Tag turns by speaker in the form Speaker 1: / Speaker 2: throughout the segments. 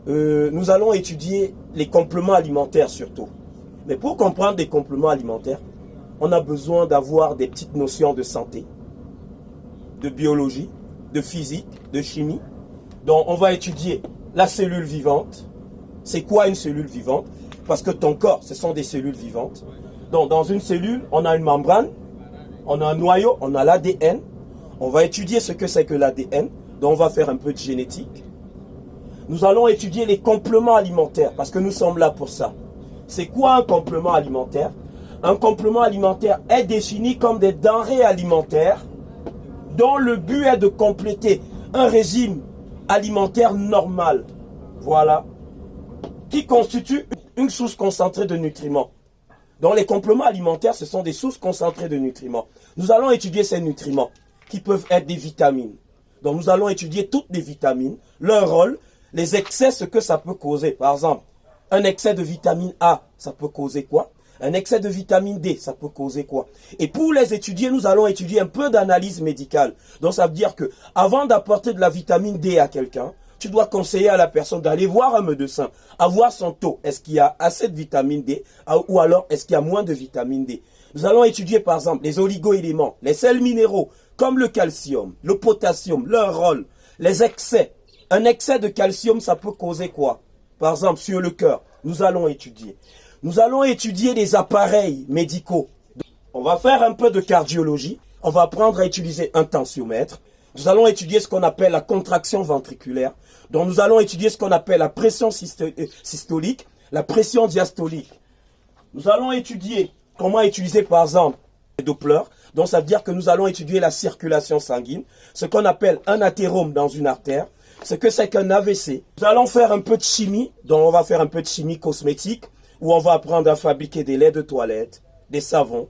Speaker 1: nous allons étudier les compléments alimentaires surtout. Mais pour comprendre les compléments alimentaires, on a besoin d'avoir des petites notions de santé, de biologie, de physique, de chimie. Donc on va étudier la cellule vivante. C'est quoi une cellule vivante? Parce que ton corps, ce sont des cellules vivantes. Donc dans une cellule, on a une membrane, on a un noyau, on a l'ADN. On va étudier ce que c'est que l'ADN. Donc on va faire un peu de génétique. Nous allons étudier les compléments alimentaires parce que nous sommes là pour ça. C'est quoi un complément alimentaire? Un complément alimentaire est défini comme des denrées alimentaires dont le but est de compléter un régime alimentaire normal. Voilà. Qui constitue une source concentrée de nutriments. Donc les compléments alimentaires, ce sont des sources concentrées de nutriments. Nous allons étudier ces nutriments qui peuvent être des vitamines. Donc nous allons étudier toutes les vitamines, leur rôle, les excès, ce que ça peut causer. Par exemple, un excès de vitamine A, ça peut causer quoi? Un excès de vitamine D, ça peut causer quoi? Et pour les étudier, nous allons étudier un peu d'analyse médicale. Donc ça veut dire que avant d'apporter de la vitamine D à quelqu'un, tu dois conseiller à la personne d'aller voir un médecin, avoir son taux. Est-ce qu'il y a assez de vitamine D ou alors est-ce qu'il y a moins de vitamine D? Nous allons étudier par exemple les oligo-éléments, les sels minéraux, comme le calcium, le potassium, leur rôle, les excès. Un excès de calcium, ça peut causer quoi? Par exemple, sur le cœur, nous allons étudier. Nous allons étudier les appareils médicaux. On va faire un peu de cardiologie. On va apprendre à utiliser un tensiomètre. Nous allons étudier ce qu'on appelle la contraction ventriculaire. Donc nous allons étudier ce qu'on appelle la pression systolique, la pression diastolique. Nous allons étudier comment utiliser par exemple les Doppler. Donc ça veut dire que nous allons étudier la circulation sanguine, ce qu'on appelle un athérome dans une artère, ce que c'est qu'un AVC. Nous allons faire un peu de chimie, donc on va faire un peu de chimie cosmétique, où on va apprendre à fabriquer des laits de toilette, des savons.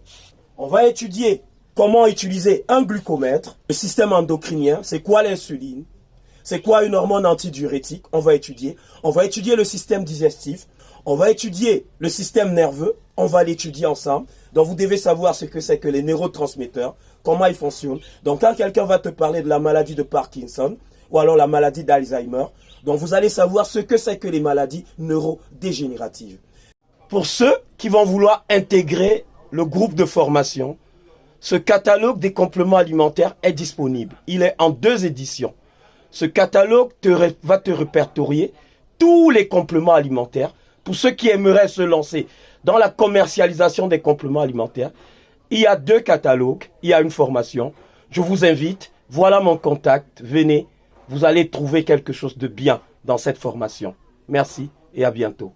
Speaker 1: On va étudier comment utiliser un glucomètre, le système endocrinien, c'est quoi l'insuline, c'est quoi une hormone antidiurétique, on va étudier. On va étudier le système digestif, on va étudier le système nerveux, on va l'étudier ensemble. Donc vous devez savoir ce que c'est que les neurotransmetteurs, comment ils fonctionnent. Donc quand quelqu'un va te parler de la maladie de Parkinson, ou alors la maladie d'Alzheimer, donc vous allez savoir ce que c'est que les maladies neurodégénératives. Pour ceux qui vont vouloir intégrer le groupe de formation, ce catalogue des compléments alimentaires est disponible. Il est en 2 éditions. Ce catalogue va te répertorier tous les compléments alimentaires. Pour ceux qui aimeraient se lancer dans la commercialisation des compléments alimentaires, il y a 2 catalogues, il y a une formation. Je vous invite, voilà mon contact, venez, vous allez trouver quelque chose de bien dans cette formation. Merci et à bientôt.